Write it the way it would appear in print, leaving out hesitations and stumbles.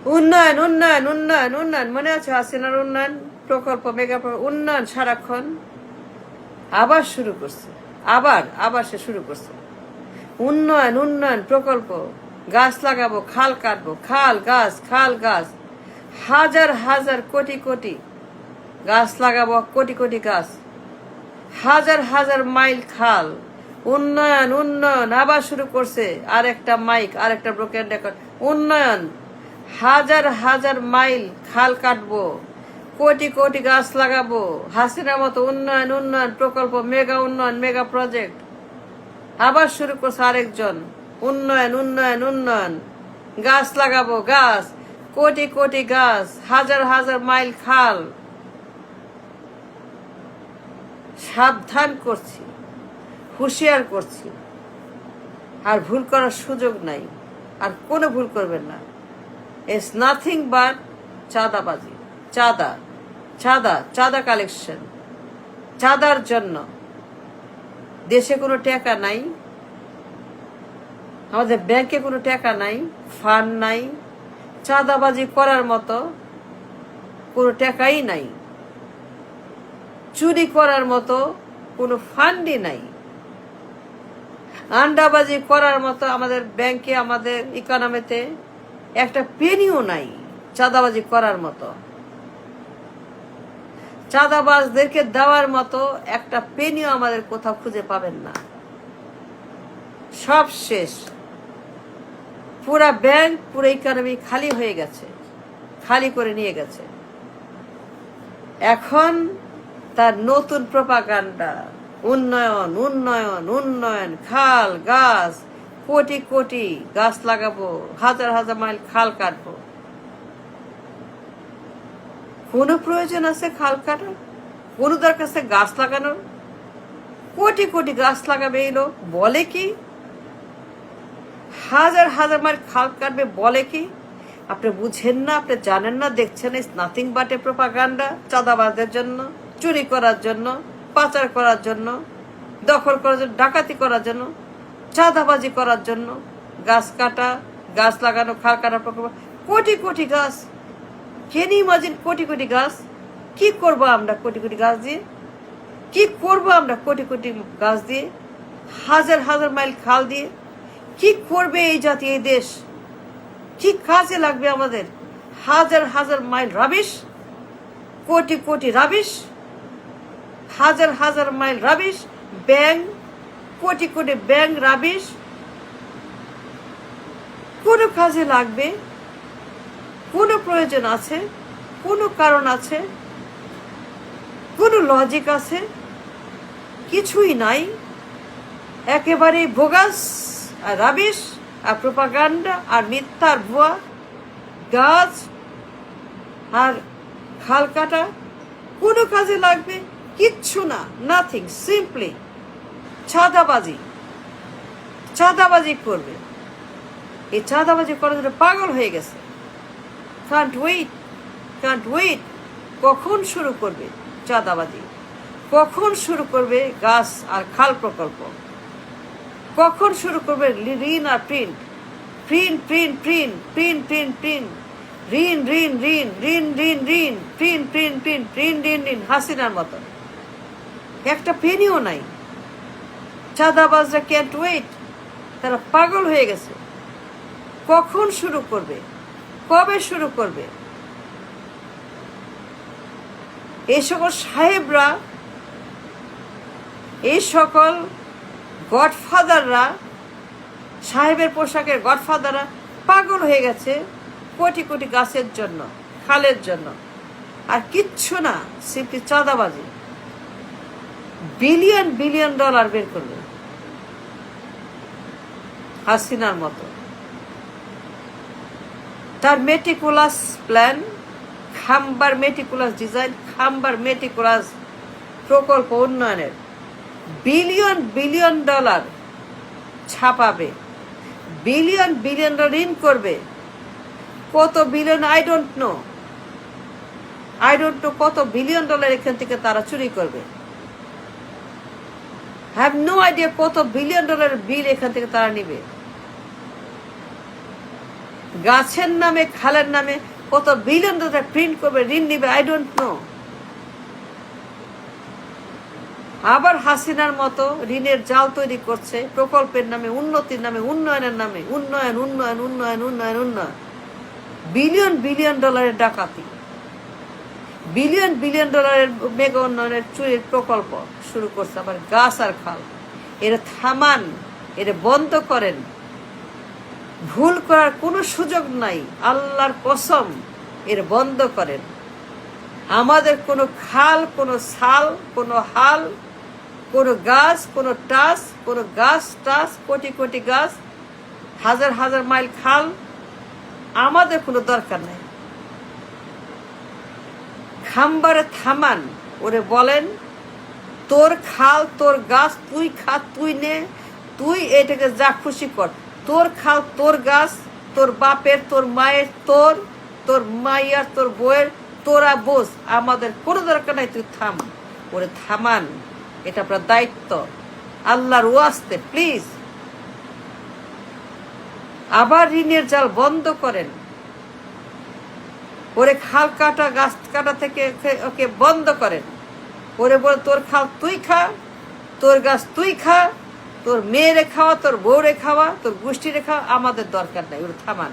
উন্নয়ন উন্নয়ন উন্নয়ন উন্নয়ন, মনে আছে হাসিনার উন্নয়ন প্রকল্প, মেগা উন্নয়ন সারাক্ষণ। আবার শুরু করছে, আবার আবার সে শুরু করছে উন্নয়ন উন্নয়ন প্রকল্প। গাছ লাগাবো, খাল কাটবো, খাল গাছ খাল গাছ, হাজার হাজার কোটি কোটি গাছ লাগাবো, কোটি কোটি গাছ, হাজার হাজার মাইল খাল। উন্নয়ন উন্নয়ন আবার শুরু করছে, আর একটা মাইক, আর একটা ব্রোকেন রেকর্ড। উন্নয়ন, হাজার হাজার মাইল খাল কাটবো, কোটি কোটি গাছ লাগাবো, হাসিনার মতো উন্নয়ন উন্নয়ন প্রকল্প, মেগা উন্নয়ন, মেগা প্রজেক্ট। আবার শুরু করছে আরেকজন, উন্নয়ন উন্নয়ন উন্নয়ন, গাছ লাগাবো, গাছ, কোটি কোটি গাছ, হাজার হাজার মাইল খাল। সাবধান করছি, হুঁশিয়ার করছি, আর ভুল করার সুযোগ নাই, আর কোনো ভুল করবেন না। ইটস নাথিং বাট চাঁদাবাজি, চাঁদা চাঁদা চাঁদা কালেকশন। চাঁদার জন্য দেশে কোনো টাকা নাই, আমাদের ব্যাংকে কোনো টাকা নাই, ফান্ড নাই, চাঁদাবাজি করার মতো কোনো টাকাই নাই, চুরি করার মতো কোনো ফান্ডই নাই, আন্ডাবাজি করার মতো আমাদের ব্যাংকে, আমাদের ইকোনমিতে একটা পেনিও নাই চাঁদাবাজি করার মতো। চাঁদাবাজদেরকে দেওয়ার মতো একটা পেনিও আমাদের কোথাও খুঁজে পাবেন না। সব শেষ, পুরা ব্যাংক, পুরো ইকোনমি খালি হয়ে গেছে, খালি করে নিয়ে গেছে। এখন তার নতুন প্রপাগান্ডা, উন্নয়ন উন্নয়ন উন্নয়ন, খাল গাছ, কোটি কোটি গাছ লাগাবো, হাজার হাজার মাইল খাল কাটবো। কোনো প্রয়োজন আছে খাল কাটার? কোনো দরকার আছে গাছ লাগানোর? কোটি কোটি গাছ লাগাবে এই লোক, বলে কি? হাজার হাজার মাইল খাল কাটবে, বলে কি? আপনি বুঝেন না, আপনি জানেন না, দেখছেন। It's nothing but a propaganda. চাঁদাবাজদের জন্য, চুরি করার জন্য, পাচার করার জন্য, দখল করার জন্য, ডাকাতি করার জন্য, চাঁদাবাজি করার জন্য গাছ কাটা, গাছ লাগানো, খাল কাটা প্রকল্প, কোটি কোটি গাছ। Can you imagine? কোটি কোটি গাছ। কি করবো আমরা কোটি কোটি গাছ দিয়ে? কি করবো আমরা কোটি কোটি গাছ দিয়ে, হাজার হাজার মাইল খাল দিয়ে? কি করবে এই জাতি, এই দেশ? কি কাজে লাগবে আমাদের হাজার হাজার mile rubbish, crore crore rubbish, হাজার হাজার mile rubbish, bank, crore crore bank rubbish? কোনো কাজে লাগবে? কোনো প্রয়োজন আছে? কোনো কারণ আছে? কোনো লজিক আছে? কিছুই নাই। একেবারে বোগাস আর রাবিশ আর প্রোপাগান্ডা আর মিথ্যার ভুয়া। গাছ আর খাল কাটা কোনো কাজে লাগবে? কিচ্ছু না, নাথিং। সিম্পলি চাঁদাবাজি, চাঁদাবাজি করবে। এই চাঁদাবাজি করার জন্য পাগল হয়ে গেছে। Can't wait, can't wait. কখন শুরু করবে চাঁদাবাজি? কখন শুরু করবে গাছ আর খাল প্রকল্প? কখন শুরু করবে ঋণ আর print? Print print print print print print, ঋণ ঋণ ঋণ ঋণ ঋণ ঋণ, প্রিন্ট প্রিন্ট প্রিন্ট, ঋণ ঋণ ঋণ। হাসিনার মতো একটা পেনিও নাই। চাঁদাবাজরা ক্যান্ট ওয়েট, তারা পাগল হয়ে গেছে। কখন শুরু করবে? কবে শুরু করবে? এই সকল সাহেবরা, এই সকল গডফাদাররা, সাহেবের পোশাকের গডফাদাররা পাগল হয়ে গেছে কোটি কোটি গাছের জন্য, খালের জন্য। আর কিচ্ছু না, সিম্পলি চাঁদাবাজি। বিলিয়ন বিলিয়ন ডলার বের করবে হাসিনার মতো। তার মেটিকুলাস প্ল্যান, খাম্বার মেটিকুলাস ডিজাইন, খাম্বার মেটিকুলাস প্রকল্প উন্নয়নের, বিলিয়ন বিলিয়ন ডলার ছাপাবে, বিলিয়ন বিলিয়ন ডলার ঋণ করবে। কত বিলিয়ন আই ডোন্ট নো, কত বিলিয়ন ডলার এখান থেকে তারা চুরি করবে। হ্যাভ নো আইডিয়া কত বিলিয়ন ডলার বিল এখান থেকে তারা নিবে। গাছের নামে খালের নামে কত বিলিয়ন ডলার প্রিন্ট করবে, ঋণ নিবে, আই ডোন্ট নো। আবার হাসিনার মতো ঋণের জাল তৈরি করছে প্রকল্পের নামে, উন্নতির নামে, উন্নয়নের নামে, উন্নয়ন উন্নয়ন উন্নয়ন উন্নয়ন উন্নয়ন। বিলিয়ন বিলিয়ন ডলারের ডাকাতি, বিলিয়ন বিলিয়ন ডলারের মেগা উন্নয়নের চুরির প্রকল্প শুরু করছে। আবার গাছ আর খাল, এর থামান, এর বন্ধ করেন। ভুল করার কোনো সুযোগ নাই, আল্লাহর কসম, এর বন্ধ করেন। আমাদের কোনো খাল, কোনো ছাল, কোনো হাল, কোনো গাছ, কোনো টাস, কোনো গাছ টাস, কোটি কোটি গাছ, হাজার হাজার মাইল খাল আমাদের কোনো দরকার নেই। খাম্বারে থামান, ওরে বলেন তোর খাল, তোর গাছ, তুই খা, তুই নে, তুই এটাকে যা খুশি কর। তোর খাল, তোর গাছ, তোর বাপের, তোর মায়ের, তোর তোর মাইয়ার, তোর বউয়ের, তোরা বোঝ, আমাদের কোনো দরকার নাই, তুই থাম। ওরে থামান, এটা আপনার দায়িত্ব, আল্লাহর ওয়াস্তে প্লিজ। আবার ঋণের জাল বন্ধ করেন। ওরে খাল কাটা, গাছ কাটা থেকে ওকে বন্ধ করেন। ওরে বলে তোর খাল তুই খা, তোর গাছ তুই খা, তোর মেয়েরে খাওয়া, তোর বউরে খাওয়া, তোর গোষ্ঠীরে খাওয়া, আমাদের দরকার নাই, ওরে থামান।